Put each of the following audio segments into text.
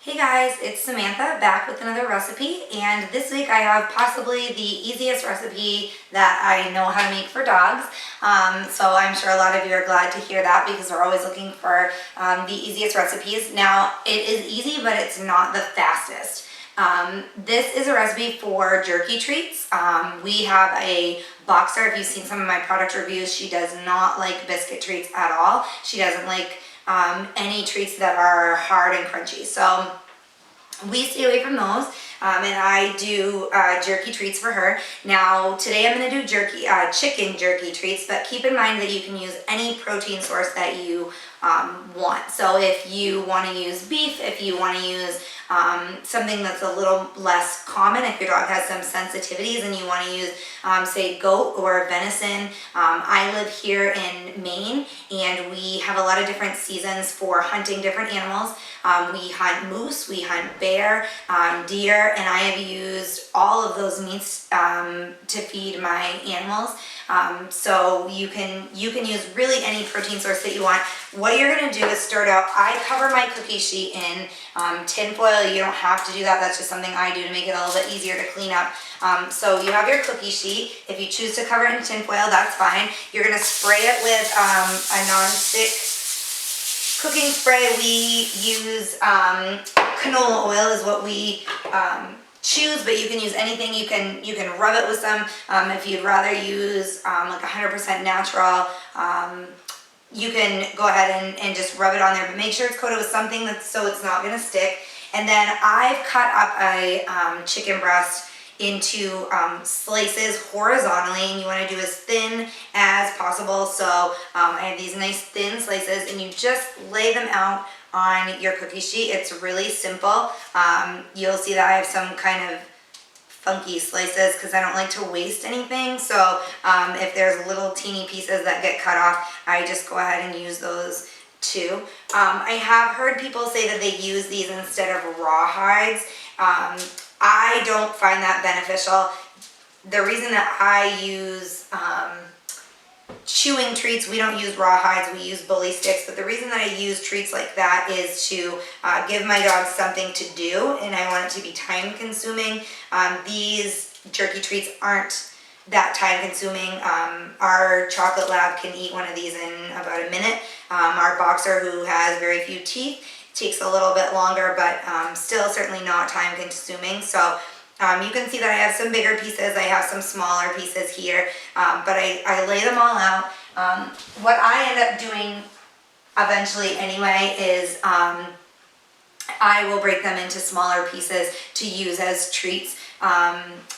Hey guys, it's Samantha back with another recipe, and this week I have possibly the easiest recipe that I know how to make for dogs. So I'm sure a lot of you are glad to hear that because we're always looking for the easiest recipes. Now, it is easy, but it's not the fastest. This is a recipe for jerky treats. We have a boxer. If you've seen some of my product reviews, she does not like biscuit treats at all. She doesn't like any treats that are hard and crunchy. So we stay away from those, and I do jerky treats for her. Now today I'm going to do chicken jerky treats, but keep in mind that you can use any protein source that you want. So if you want to use beef, if you want to use something that's a little less common, if your dog has some sensitivities and you want to use say goat or venison. I live here in Maine and we have a lot of different seasons for hunting different animals. We hunt moose, we hunt bear, deer, and I have used all of those meats to feed my animals. So you can use really any protein source that you want. What you're going to do is start out, I cover my cookie sheet in tin foil. You don't have to do that. That's just something I do to make it a little bit easier to clean up. So you have your cookie sheet. If you choose to cover it in tin foil, that's fine. You're going to spray it with a non-stick cooking spray. We use canola oil is what we choose, but you can use anything. You can rub it with some. If you'd rather use like 100% natural, you can go ahead and just rub it on there, but make sure it's coated with something so it's not going to stick. And then I've cut up a chicken breast into slices horizontally, and you want to do as thin as possible. So I have these nice thin slices, and you just lay them out on your cookie sheet. It's really simple. You'll see that I have some kind of funky slices because I don't like to waste anything. So if there's little teeny pieces that get cut off, I just go ahead and use those too. I have heard people say that they use these instead of raw hides. I don't find that beneficial. The reason that I use chewing treats, we don't use raw hides, we use bully sticks, but the reason that I use treats like that is to give my dog something to do, and I want it to be time consuming. These jerky treats aren't that time consuming. Our chocolate lab can eat one of these in about a minute. Our boxer, who has very few teeth, takes a little bit longer, but still certainly not time consuming. So you can see that I have some bigger pieces, I have some smaller pieces here, but I lay them all out. What I end up doing eventually anyway is I will break them into smaller pieces to use as treats.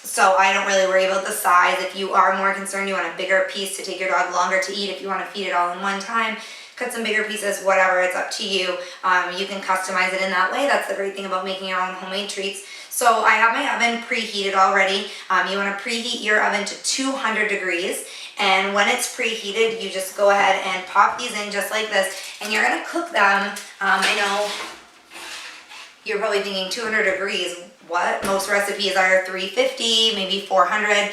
So I don't really worry about the size. If you are more concerned, you want a bigger piece to take your dog longer to eat, if you want to feed it all in one time, cut some bigger pieces, whatever, it's up to you. You can customize it in that way. That's the great thing about making your own homemade treats. So I have my oven preheated already. You want to preheat your oven to 200 degrees. And when it's preheated, you just go ahead and pop these in just like this. And you're going to cook them. I know you're probably thinking 200 degrees. What? Most recipes are 350, maybe 400.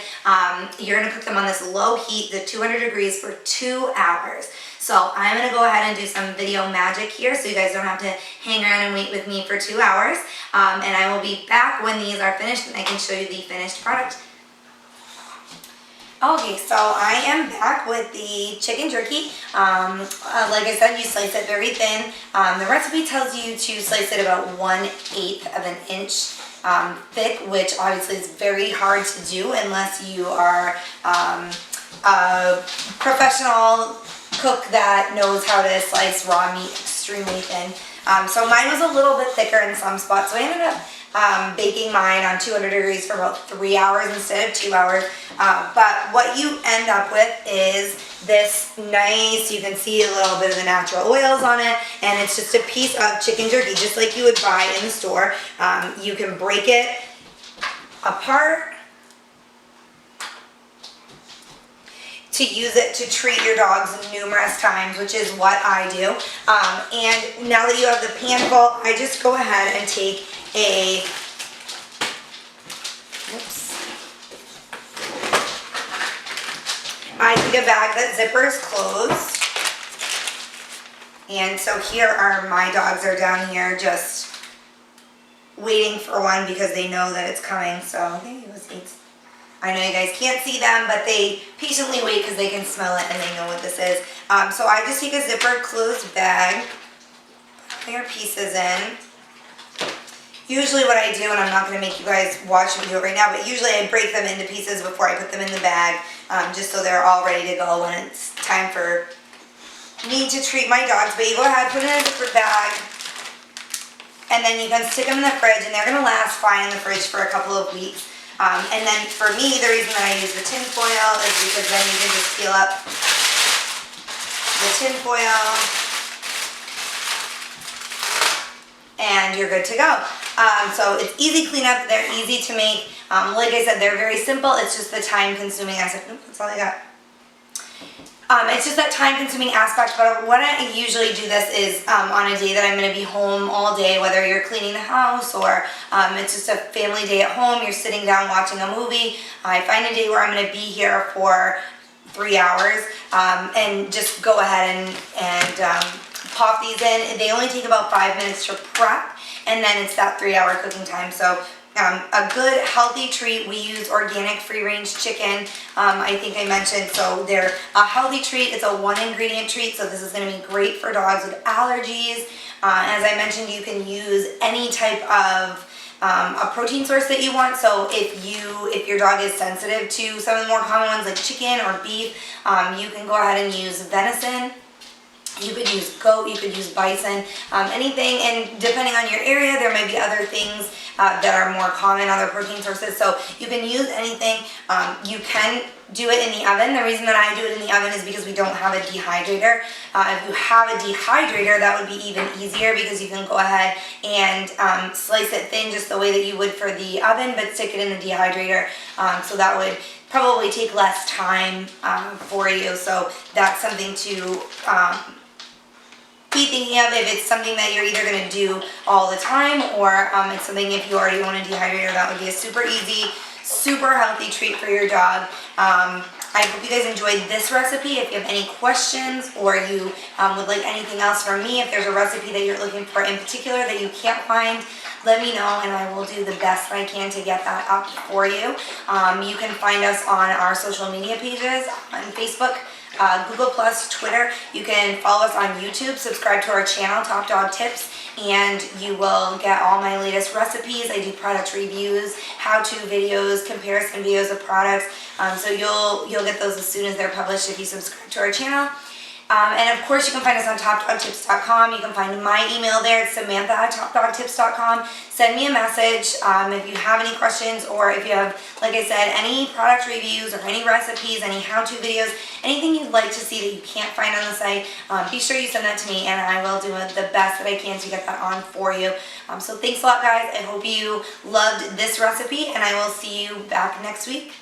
You're going to cook them on this low heat, the 200 degrees, for 2 hours. So I'm going to go ahead and do some video magic here so you guys don't have to hang around and wait with me for 2 hours. And I will be back when these are finished and I can show you the finished product. Okay, so I am back with the chicken jerky. Like I said, you slice it very thin. The recipe tells you to slice it about 1/8 of an inch thick, which obviously is very hard to do unless you are a professional cook that knows how to slice raw meat extremely thin. So mine was a little bit thicker in some spots, so I ended up baking mine on 200 degrees for about 3 hours instead of 2 hours. But what you end up with is this nice, you can see a little bit of the natural oils on it, and it's just a piece of chicken jerky, just like you would buy in the store. You can break it apart to use it to treat your dogs numerous times, which is what I do. And now that you have the pan full, I just go ahead and take a, I take a bag that zippers closed. And so here are my dogs are down here just waiting for one because they know that it's coming. So there you go, Seeds. I know you guys can't see them, but they patiently wait because they can smell it and they know what this is. So I just take a zipper closed bag, put your pieces in. Usually what I do, and I'm not going to make you guys watch me do it right now, but usually I break them into pieces before I put them in the bag, just so they're all ready to go when it's time for me to treat my dogs. But you go ahead, put it in a zipper bag, and then you can stick them in the fridge, and they're going to last fine in the fridge for a couple of weeks. And then for me, the reason that I use the tin foil is because then you can just peel up the tin foil and you're good to go. So it's easy cleanup, they're easy to make. Like I said, they're very simple. It's just the time consuming aspect. That's all I got. It's just that time consuming aspect, but when I usually do this is on a day that I'm going to be home all day, whether you're cleaning the house or it's just a family day at home, you're sitting down watching a movie. I find a day where I'm going to be here for 3 hours and just go ahead and pop these in. They only take about 5 minutes to prep, and then it's that 3-hour cooking time. So a good healthy treat. We use organic free-range chicken. I think I mentioned, so they're a healthy treat. It's a 1-ingredient treat, so this is going to be great for dogs with allergies. As I mentioned, you can use any type of a protein source that you want. So if your dog is sensitive to some of the more common ones like chicken or beef, you can go ahead and use venison. You could use goat, you could use bison, anything, and depending on your area, there may be other things that are more common, other protein sources, so you can use anything. You can do it in the oven. The reason that I do it in the oven is because we don't have a dehydrator. If you have a dehydrator, that would be even easier because you can go ahead and slice it thin just the way that you would for the oven, but stick it in the dehydrator, so that would probably take less time for you. So that's something to be thinking of if it's something that you're either going to do all the time or it's something if you already own a dehydrator. That would be a super easy, super healthy treat for your dog. I hope you guys enjoyed this recipe. If you have any questions or you would like anything else from me, if there's a recipe that you're looking for in particular that you can't find, let me know and I will do the best that I can to get that up for you. You can find us on our social media pages on Facebook, Google+, Twitter. You can follow us on YouTube, subscribe to our channel, Top Dog Tips, and you will get all my latest recipes. I do product reviews, how-to videos, comparison videos of products, so you'll get those as soon as they're published if you subscribe to our channel. And of course you can find us on TopDogTips.com. You can find my email there. It's Samantha@TopDogTips.com. Send me a message if you have any questions or if you have, like I said, any product reviews or any recipes, any how-to videos, anything you'd like to see that you can't find on the site, be sure you send that to me and I will do the best that I can to get that on for you. So thanks a lot, guys. I hope you loved this recipe and I will see you back next week.